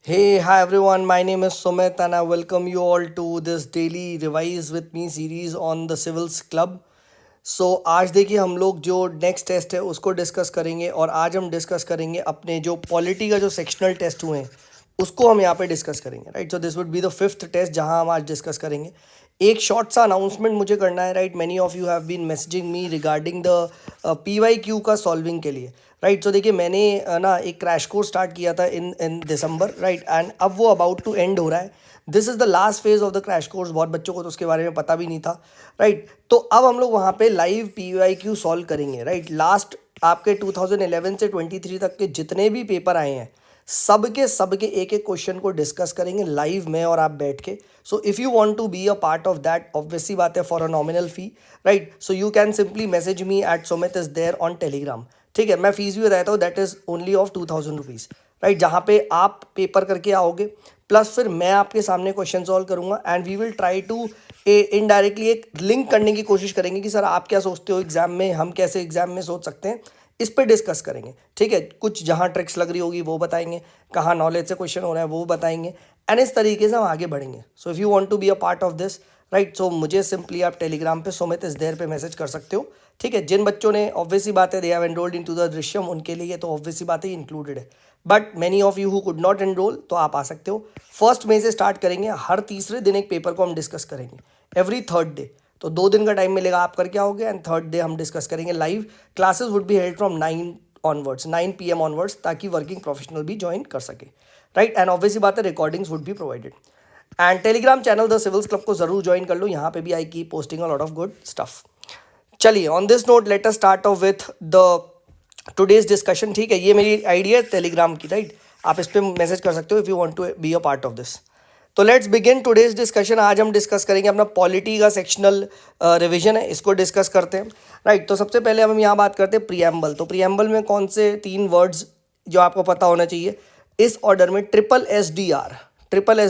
Hey, hi everyone. My name is Sumit and I welcome you all to this daily revise with me series on the Civils Club. सो आज देखिए हम लोग जो next test है उसको discuss करेंगे और आज हम डिस्कस करेंगे अपने जो पॉलिटी का जो सेक्शनल टेस्ट हुए हैं उसको हम यहाँ पे डिस्कस करेंगे right. So this would be the fifth test जहाँ हम आज डिस्कस करेंगे. एक शॉर्ट सा अनाउंसमेंट मुझे करना है right. Many of you have been messaging me regarding the PYQ का सॉल्विंग के लिए राइट. सो देखिए मैंने ना एक क्रैश कोर्स स्टार्ट किया था इन इन दिसंबर राइट. एंड अब वो अबाउट टू एंड हो रहा है. This is the last phase of the crash course. बहुत बच्चों को तो उसके बारे में पता भी नहीं था राइट. तो अब हम लोग वहाँ पे लाइव PYQ सॉल्व करेंगे राइट. लास्ट आपके 2011 से 23 तक के जितने भी पेपर आए हैं सबके एक एक क्वेश्चन को डिस्कस करेंगे लाइव में और आप बैठ के. So if you want to be a part of that obviously बात है for a nominal fee right. So you can simply message me at Sumit is there on Telegram. ठीक है. मैं फीस भी बताता हूँ that is only of 2000 rupees right. जहाँ पे आप पेपर करके आओगे प्लस फिर मैं आपके सामने क्वेश्चन सॉल्व करूंगा and we will try to indirectly एक लिंक करने की कोशिश करेंगे कि सर आप क्या सोचते हो एग्जाम में, हम कैसे एग्जाम में सोच सकते हैं. इस पे डिस्कस करेंगे. ठीक है. कुछ जहाँ ट्रिक्स लग रही होगी वो बताएंगे, कहाँ नॉलेज से क्वेश्चन हो रहा है वो बताएंगे एंड इस तरीके से हम आगे बढ़ेंगे. So if you want to be a part of this right. So मुझे सिंपली आप टेलीग्राम पे सुमित इस देर पे मैसेज कर सकते हो. ठीक है. जिन बच्चों ने ऑब्वियसली बात है they have enrolled into the Drishyam उनके लिए तो ऑब्वियसली बात है इंक्लूडेड है. But many of you who could not enrol तो आप आ सकते हो. फर्स्ट मई से स्टार्ट करेंगे. हर तीसरे दिन एक पेपर को हम डिस्कस करेंगे एवरी थर्ड डे. तो 2 दिन का टाइम मिलेगा आप करके आओगे एंड थर्ड डे हम डिस्कस करेंगे live. Classes would be held from 9 PM onwards ताकि वर्किंग प्रोफेशनल भी ज्वाइन कर सके राइट. एंड ऑब्वियसली बात है recordings would be provided. And Telegram channel the civils club को जरूर ज्वाइन कर लो. यहाँ पे भी I keep posting a lot of good stuff. चलिए on this note let us start off with the today's discussion. ठीक है. ये मेरी आइडिया है टेलीग्राम की राइट. आप इस पर मैसेज कर सकते हो if you want to be a part of this. तो लेट्स बिगिन टुडेज डिस्कशन. आज हम डिस्कस करेंगे अपना पॉलिटी का सेक्शनल रिवीजन है इसको डिस्कस करते हैं राइट. तो सबसे पहले हम यहाँ बात करते हैं प्रीएम्बल. तो प्रीएम्बल में कौन से 3 वर्ड्स जो आपको पता होना चाहिए इस ऑर्डर में. Triple S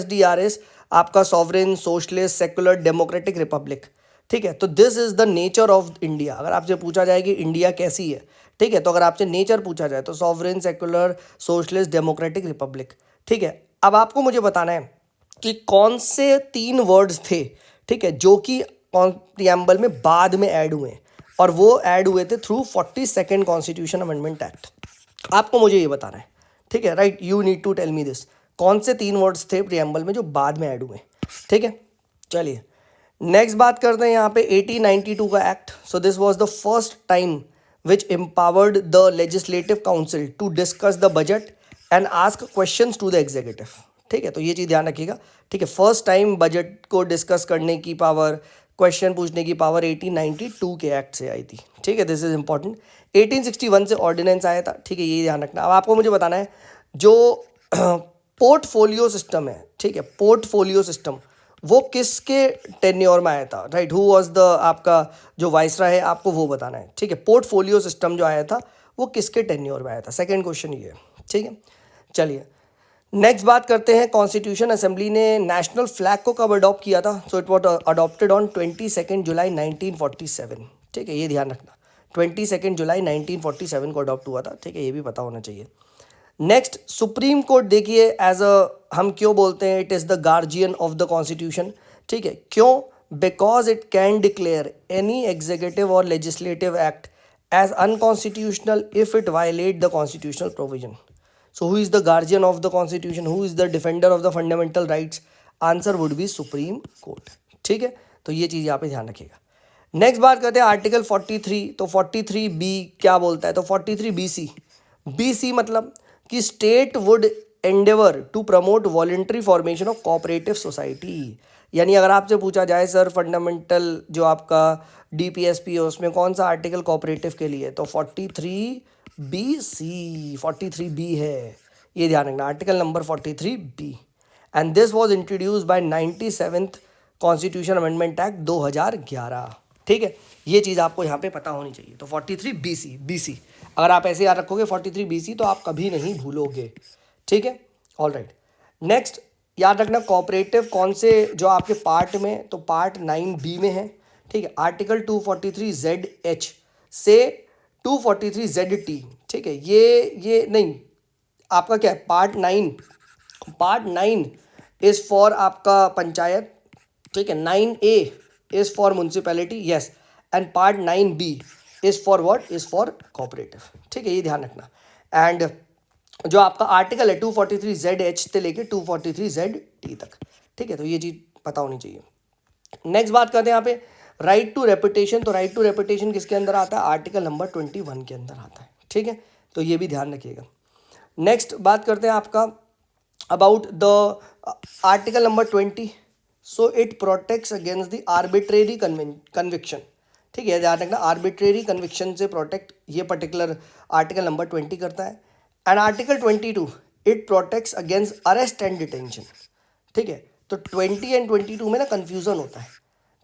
D R is आपका sovereign, socialist, secular, democratic, republic. ठीक है. तो this is the nature of India. अगर आपसे पूछा जाए कि इंडिया कैसी है ठीक है तो अगर आपसे नेचर पूछा जाए तो sovereign, secular, socialist, democratic, republic. ठीक है. अब आपको मुझे बताना है कि कौन से 3 वर्ड्स थे ठीक है जो कि प्रीएम्बल में बाद में ऐड हुए और वो ऐड हुए थे through 42nd constitution amendment act. आपको मुझे ये बताना है. ठीक है right. You need to tell me this. कौन से 3 वर्ड्स थे प्रीएम्बल में जो बाद में ऐड हुए. ठीक है. चलिए नेक्स्ट बात करते हैं यहाँ पे 1892 का act. So this was the first time which empowered the legislative council to discuss the budget and ask questions to the executive. ठीक है. तो ये चीज़ ध्यान रखिएगा. ठीक है. फर्स्ट टाइम बजट को डिस्कस करने की पावर, क्वेश्चन पूछने की पावर 1892 के एक्ट से आई थी. ठीक है. This is important. 1861 से ऑर्डिनेंस आया था. ठीक है. ये ध्यान रखना. अब आपको मुझे बताना है जो पोर्टफोलियो सिस्टम है. ठीक है. पोर्टफोलियो सिस्टम वो किसके टेन्योर में आया था राइट. हु वाज द आपका जो वाइसराय है आपको वो बताना है. ठीक है. पोर्टफोलियो सिस्टम जो आया था वो किसके टेन्योर में आया था. सेकंड क्वेश्चन ये है. ठीक है. चलिए नेक्स्ट बात करते हैं. कॉन्स्टिट्यूशन असेंबली ने नेशनल फ्लैग को कब अडॉप्ट किया था. So it was adopted on 22 जुलाई 1947. ठीक है. ये ध्यान रखना. 22 जुलाई 1947 को अडॉप्ट हुआ था. ठीक है. ये भी पता होना चाहिए. नेक्स्ट सुप्रीम कोर्ट देखिए एज अ हम क्यों बोलते हैं it is the guardian of the constitution. ठीक है. क्यों. Because it can declare any executive or legislative act as unconstitutional if it violate the constitutional provision. So who is the guardian of the constitution? Who is the defender of the fundamental rights? Answer would be Supreme Court. ठीक है. तो ये चीज़ यहाँ पे ध्यान रखिएगा. Next बात करते हैं आर्टिकल 43. तो 43B क्या बोलता है. तो 43BC. BC मतलब कि state would endeavour to promote voluntary formation of cooperative society. यानी अगर आपसे पूछा जाए सर फंडामेंटल जो आपका DPSP है उसमें कौन सा आर्टिकल कोऑपरेटिव के लिए तो 43B है. ये ध्यान रखना. Article number 43B. And this was introduced by 97th constitution amendment act 2011. ठीक है. ये चीज़ आपको यहाँ पे पता होनी चाहिए. तो 43BC अगर आप ऐसे याद रखोगे 43BC तो आप कभी नहीं भूलोगे. ठीक है. All right. नेक्स्ट याद रखना कोऑपरेटिव कौन से जो आपके पार्ट में तो पार्ट 9B में है. ठीक है. आर्टिकल 243ZH से 243ZT. ठीक है. ये नहीं आपका क्या है पार्ट 9 पार्ट 9 इज फॉर आपका पंचायत, ठीक है, 9A is for municipality, yes, and part 9B is for what, is for cooperative, ठीक है, ये ध्यान रखना। एंड जो आपका आर्टिकल है 243ZH से लेके 243ZT तक, ठीक है, तो ये चीज़ पता होनी चाहिए। नेक्स्ट बात करते हैं यहाँ पे राइट टू रेपुटेशन। तो राइट टू रेपुटेशन किसके अंदर आता है, आर्टिकल नंबर 21 के अंदर आता है, ठीक है, तो ये भी ध्यान रखिएगा। नेक्स्ट बात करते हैं आपका about the article number 20। So it protects against the arbitrary conviction, ठीक है, ध्यान रखना, आर्बिट्रेरी कन्विक्शन से प्रोटेक्ट ये पर्टिकुलर आर्टिकल नंबर 20 करता है। And article 22 it protects against arrest and detention, ठीक है, तो 20 एंड 22 में ना कन्फ्यूज़न होता है,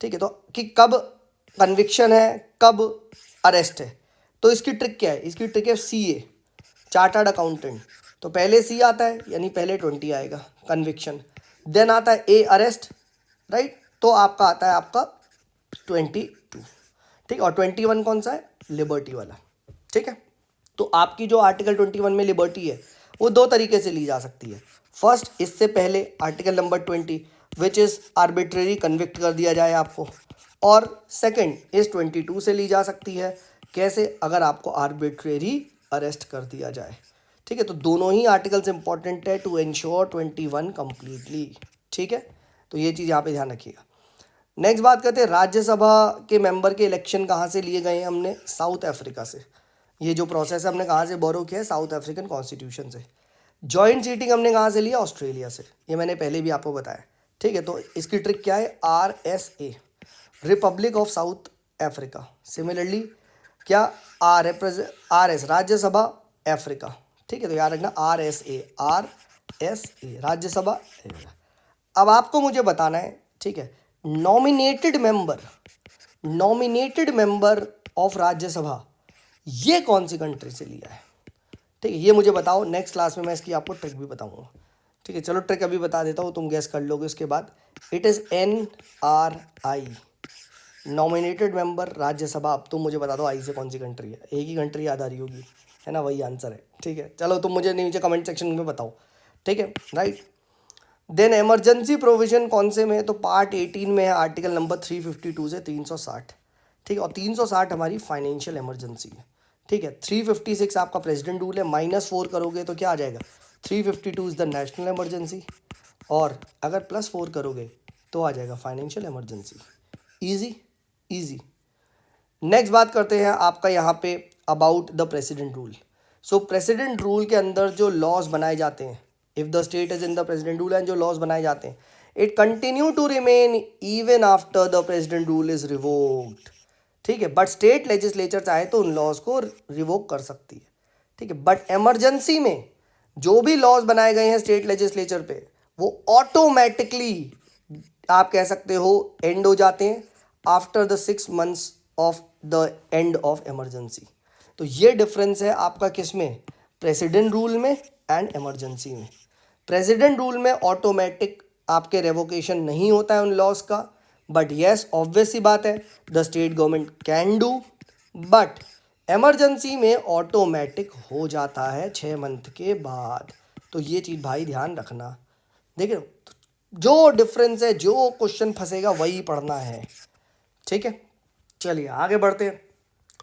ठीक है, तो कि कब कन्विक्शन है कब अरेस्ट है। तो इसकी ट्रिक क्या है, इसकी ट्रिक है CA, चार्टर्ड अकाउंटेंट। तो पहले C आता है, यानी पहले 20 आएगा कन्विक्शन, देन आता है A अरेस्ट, राइट, तो आपका आता है आपका 22, ठीक, और 21 कौन सा है, लिबर्टी वाला, ठीक है। तो आपकी जो आर्टिकल 21 में लिबर्टी है वो दो तरीके से ली जा सकती है। फर्स्ट, इससे पहले article number 20 which is arbitrary convict कर दिया जाए आपको, और सेकंड इस 22 से ली जा सकती है, कैसे, अगर आपको आर्बिट्रेरी अरेस्ट कर दिया जाए, ठीक है, तो दोनों ही आर्टिकल्स इंपॉर्टेंट है टू एंश्योर 21 कंप्लीटली, ठीक है, तो ये चीज़ यहाँ पे ध्यान रखिएगा। नेक्स्ट बात करते हैं राज्यसभा के मेंबर के इलेक्शन कहाँ से लिए गए हैं, हमने साउथ अफ्रीका से। ये जो प्रोसेस है हमने कहाँ से बोरो किया है, साउथ अफ्रीकन कॉन्स्टिट्यूशन से। जॉइंट सीटिंग हमने कहाँ से लिया, ऑस्ट्रेलिया से, ये मैंने पहले भी आपको बताया, ठीक है, तो इसकी ट्रिक क्या है, RSA, Republic of south Africa. Similarly क्या, RS, राज्यसभा अफ्रीका, ठीक है, तो याद रखना RSA राज्यसभा। अब आपको मुझे बताना है, ठीक है, नॉमिनेटेड मेंबर ऑफ राज्यसभा ये कौन सी कंट्री से लिया है, ठीक है, ये मुझे बताओ। नेक्स्ट क्लास में मैं इसकी आपको ट्रिक भी बताऊंगा, ठीक है, चलो ट्रिक अभी बता देता हूँ, तुम गैस कर लोगे उसके बाद। It is NRI, nominated member Rajya Sabha. अब तुम मुझे बता दो आई से कौन सी कंट्री है, एक ही कंट्री याद आ रही होगी, है ना, वही आंसर है, ठीक है, चलो तुम मुझे नीचे कमेंट सेक्शन में बताओ, ठीक है, राइट। देन इमरजेंसी प्रोविजन कौन से में है, तो पार्ट 18 में है, आर्टिकल नंबर 352 से 360, ठीक है, और 360 हमारी फाइनेंशियल इमरजेंसी है, ठीक है। 356 आपका प्रेसिडेंट रूल है, -4 करोगे तो क्या आ जाएगा, 352 इज़ द नेशनल इमरजेंसी, और अगर +4 करोगे तो आ जाएगा फाइनेंशियल इमरजेंसी। इजी। नेक्स्ट बात करते हैं आपका यहाँ पे about the president rule. So president rule के अंदर जो लॉज बनाए जाते हैं, if the state is in the president rule and जो लॉज बनाए जाते हैं, it continue to remain even after the president rule is revoked, ठीक है, बट स्टेट लेजिस्लेचर चाहे तो उन लॉज को रिवोक कर सकती है, ठीक है, बट इमरजेंसी में जो भी लॉज बनाए गए हैं स्टेट लेजिस्लेचर पे वो ऑटोमेटिकली आप कह सकते हो एंड हो जाते हैं after the 6 months of the end of emergency. तो ये डिफरेंस है आपका किस में, प्रेसिडेंट रूल में एंड इमरजेंसी में। प्रेसिडेंट रूल में ऑटोमेटिक आपके रेवोकेशन नहीं होता है उन लॉज का, बट येस ऑब्वियस सी बात है the state government can do, but emergency में ऑटोमेटिक हो जाता है 6 मंथ के बाद। तो ये चीज़ भाई ध्यान रखना, देखिए जो डिफरेंस है, जो क्वेश्चन फंसेगा वही पढ़ना है, ठीक है। चलिए आगे बढ़ते हैं।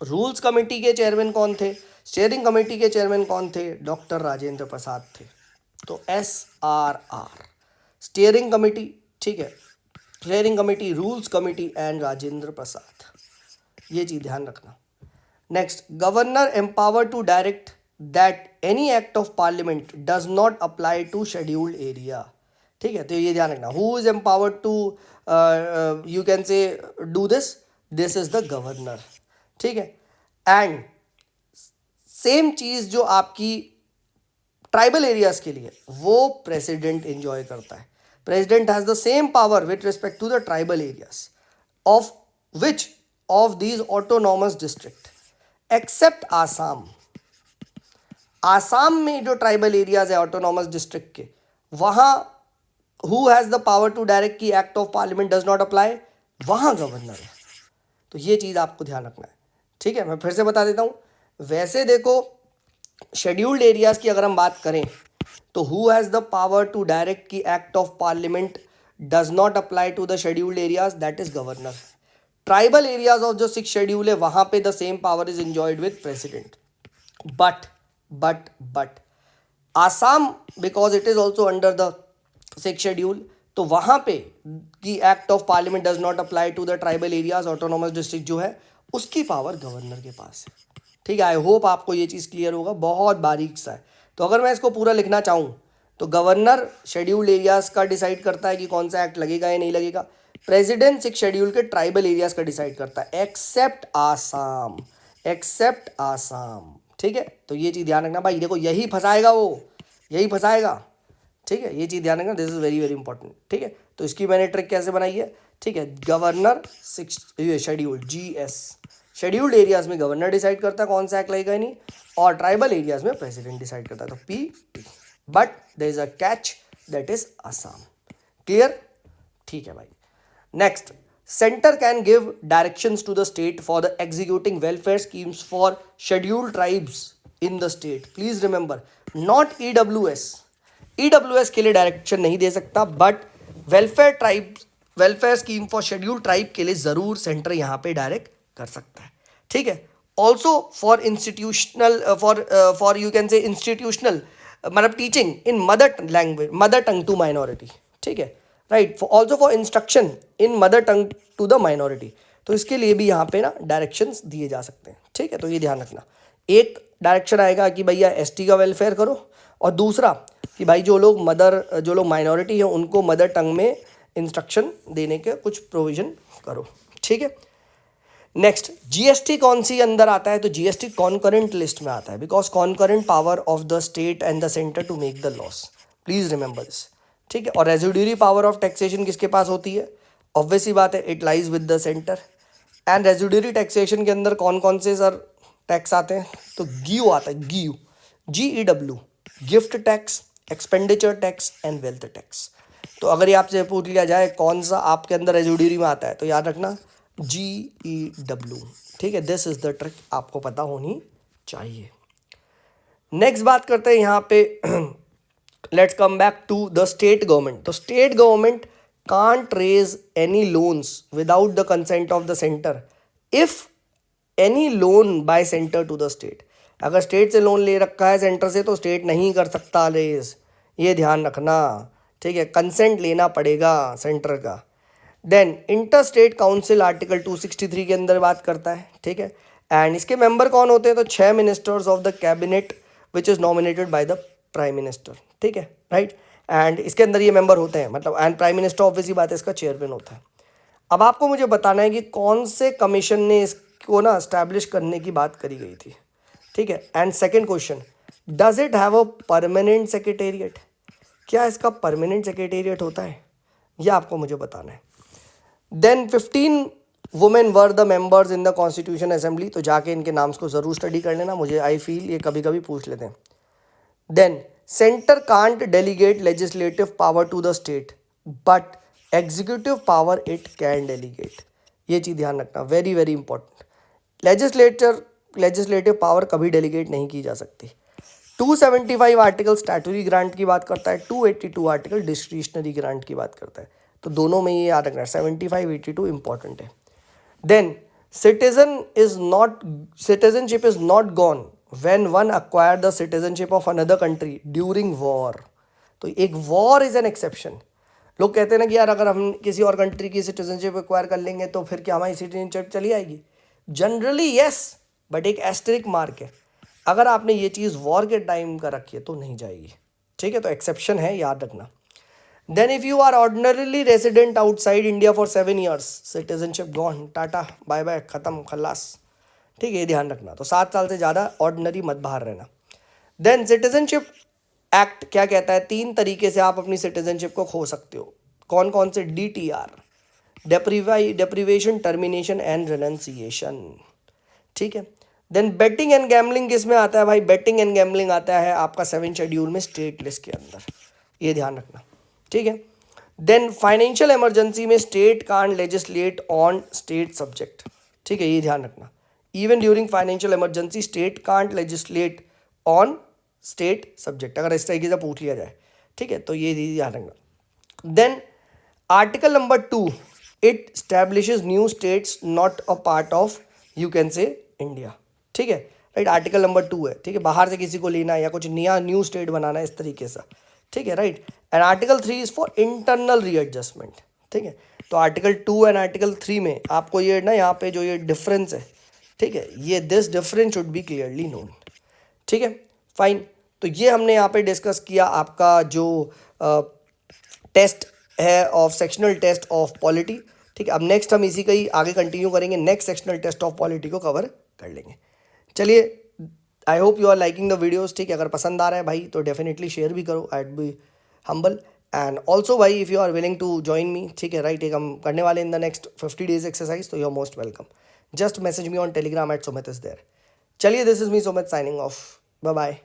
रूल्स कमेटी के चेयरमैन कौन थे, स्टीयरिंग कमेटी के चेयरमैन कौन थे, डॉक्टर राजेंद्र प्रसाद थे। तो SRR स्टीयरिंग कमेटी, ठीक है, steering committee, rules committee and Rajendra Prasad, ये चीज़ ध्यान रखना। Next, governor empower to direct that any act of parliament does not apply to scheduled area, ठीक है, तो ये ध्यान रखना। Who is empowered to you can say do this is the governor, ठीक है। एंड सेम चीज़ जो आपकी ट्राइबल एरियाज के लिए वो प्रेसिडेंट एंजॉय करता है। President has the same power with respect to the tribal areas of which of these autonomous district except Assam. Assam में जो ट्राइबल एरियाज है ऑटोनॉमस डिस्ट्रिक्ट के, वहाँ who has the power to direct की act of parliament does not apply, वहाँ governor है। तो ये चीज़ आपको ध्यान रखना है, ठीक है। मैं फिर से बता देता हूँ, वैसे देखो शेड्यूल्ड एरियाज़ की अगर हम बात करें तो who has the power to direct की act of parliament does not apply to the scheduled areas, that is governor. Tribal areas of जो 6 शेड्यूल है वहां पे the same power is enjoyed with president. But Assam, because it is also under the 6 schedule, तो वहां पे की act of parliament does not apply to the tribal areas. Autonomous district जो है उसकी पावर गवर्नर के पास है. ठीक है, आई होप आपको ये चीज़ क्लियर होगा, बहुत बारीक सा है. तो अगर मैं इसको पूरा लिखना चाहूँ तो गवर्नर शेड्यूल्ड एरियाज का डिसाइड करता है कि कौन सा एक्ट लगेगा या नहीं लगेगा. प्रेसिडेंट 6 शेड्यूल के ट्राइबल एरियाज का डिसाइड करता है, एक्सेप्ट आसाम, एक्सेप्ट आसाम. ठीक है, तो ये चीज़ ध्यान रखना भाई. देखो यही फंसाएगा वो, यही फंसाएगा. ठीक है, ये चीज़ ध्यान रखना, this is very very important. ठीक है, तो इसकी मैंने ट्रिक कैसे बनाई है. ठीक है, governor 6 schedule GS scheduled areas में गवर्नर डिसाइड करता है कौन सा एक्ट लगेगा नहीं, और ट्राइबल एरियाज में प्रेसिडेंट डिसाइड करता है. तो PT, but there is a catch, that is Assam. Clear? ठीक है भाई. Next, centre can give directions to the state for the executing welfare schemes for scheduled tribes in the state. Please remember, not EWS के लिए direction नहीं दे सकता, but welfare scheme for scheduled tribe के लिए जरूर सेंटर यहाँ पे direct कर सकता है. ठीक है, also for institutional for you can say institutional मतलब teaching in mother language, mother tongue to minority. ठीक है, right. Also for instruction in mother tongue to the minority. तो इसके लिए भी यहाँ पे ना डायरेक्शंस दिए जा सकते हैं. ठीक है, तो ये ध्यान रखना. एक डायरेक्शन आएगा कि भैया ST का वेलफेयर करो, और दूसरा कि भाई जो लोग माइनॉरिटी हैं उनको मदर टंग में इंस्ट्रक्शन देने के कुछ प्रोविजन करो. ठीक है. नेक्स्ट, GST कौन सी अंदर आता है, तो GST कॉन्करेंट लिस्ट में आता है, because concurrent power of the state and the centre to make the laws. Please remember this. ठीक है, और रेजिड्यूरी पावर ऑफ टैक्सेशन किसके पास होती है, ऑब्वियस ही बात है, it lies with the centre. And residuary taxation के अंदर कौन कौन से सर टैक्स आते हैं, तो GU आता है, GEW, gift tax, expenditure tax and wealth tax. तो अगर ये आपसे पूछ लिया जाए कौन सा आपके अंदर रेजिड्यूरी में आता है, तो याद रखना GEW. ठीक है, दिस इज द ट्रिक, आपको पता होनी चाहिए. नेक्स्ट बात करते हैं यहाँ पे, let's come back to the state government. तो state government can't raise any loans without the consent of the centre if any loan by centre to the state. अगर स्टेट से लोन ले रखा है सेंटर से तो स्टेट नहीं कर सकता रेज, ये ध्यान रखना. ठीक है, कंसेंट लेना पड़ेगा सेंटर का. Then inter state council article 263 के अंदर बात करता है. ठीक है, एंड इसके मेंबर कौन होते हैं, तो 6 ministers of the cabinet which is nominated by the prime minister. ठीक है, राइट. एंड इसके अंदर ये मेंबर होते हैं, मतलब एंड प्राइम मिनिस्टर ऑब्वियसली बात है इसका चेयरमैन होता है. अब आपको मुझे बताना है कि कौन से कमीशन ने इसको ना एस्टैब्लिश करने की बात करी गई थी. ठीक है, and second question, does it have a permanent secretariat. क्या इसका परमानेंट सेक्रेटेरिएट होता है, यह आपको मुझे बताना है. Then 15 women were the members in the constitution assembly. तो जाके इनके नाम्स को जरूर स्टडी कर लेना, मुझे आई फील ये कभी कभी पूछ लेते हैं. Then centre can't delegate legislative power to the state, but executive power it can delegate. ये चीज़ ध्यान रखना, very very important. Legislative power कभी डेलीगेट नहीं की जा सकती. 275 आर्टिकल स्टैट्यूटरी ग्रांट की बात करता है, 282 आर्टिकल डिस्क्रिशनरी ग्रांट की बात करता है. तो दोनों में ये याद रखना है, 75, 82 इंपॉर्टेंट है. Then citizenship is not gone when one acquire the citizenship of another country during war. तो एक वॉर इज एन एक्सेप्शन. लोग कहते हैं ना कि यार अगर हम किसी और कंट्री की सिटीजनशिप एक्वायर कर लेंगे तो फिर क्या हमारी सिटीजनशिप चली आएगी. जनरली यस, बट एक एस्टेरिक मार्क है, अगर आपने ये चीज़ वॉर के टाइम का रखी है तो नहीं जाएगी. ठीक है, तो एक्सेप्शन है, याद रखना. Then if you are ordinarily resident outside India for 7 years, citizenship gone, tata bye bye, खत्म, खल्लास. ठीक है, ये ध्यान रखना. तो 7 साल से ज़्यादा ऑर्डिनरी मत बाहर रहना. देन सिटीजनशिप एक्ट क्या कहता है, 3 तरीके से आप अपनी सिटीजनशिप को खो सकते हो. कौन कौन से, DTR, deprivation, termination and renunciation. ठीक है. देन बेटिंग एंड गैम्बलिंग किस में आता है भाई, बेटिंग एंड गैम्बलिंग आता है आपका 7 शेड्यूल में स्टेट लिस्ट के अंदर, ये ध्यान रखना. ठीक है. देन फाइनेंशियल इमरजेंसी में state can't legislate on state subject. ठीक है, ये ध्यान रखना. Even during financial emergency state can't legislate on state subject, अगर इस तरीके से पूछ लिया जाए, ठीक है, तो ये ध्यान रखना। Then article number 2, it establishes new states not a part of you can say India, ठीक है, राइट, आर्टिकल नंबर 2 है, ठीक है, बाहर से किसी को लेना है या कुछ नया न्यू स्टेट बनाना है इस तरीके से, ठीक है, right. And article 3 is for internal readjustment, ठीक है। तो आर्टिकल 2 एंड आर्टिकल 3 में आपको ये ना यहाँ पे जो ये डिफरेंस है, ठीक है, ये this difference should be clearly known, ठीक है, फाइन। तो ये हमने यहाँ पे डिस्कस किया आपका जो टेस्ट है of sectional test of polity, ठीक है। अब नेक्स्ट हम इसी का ही आगे कंटिन्यू करेंगे, next sectional test of polity को कवर कर लेंगे। चलिए, I hope you are liking the videos, ठीक है, अगर पसंद आ रहा है भाई तो डेफिनेटली शेयर भी करो, I be humble. And also भाई if you are willing to join me, ठीक है, राइट, एक हम करने वाले in the next 50 days exercise, तो you are most welcome. Just message me on Telegram @Sumit is there। चलिए, this is me Sumit signing off, bye bye.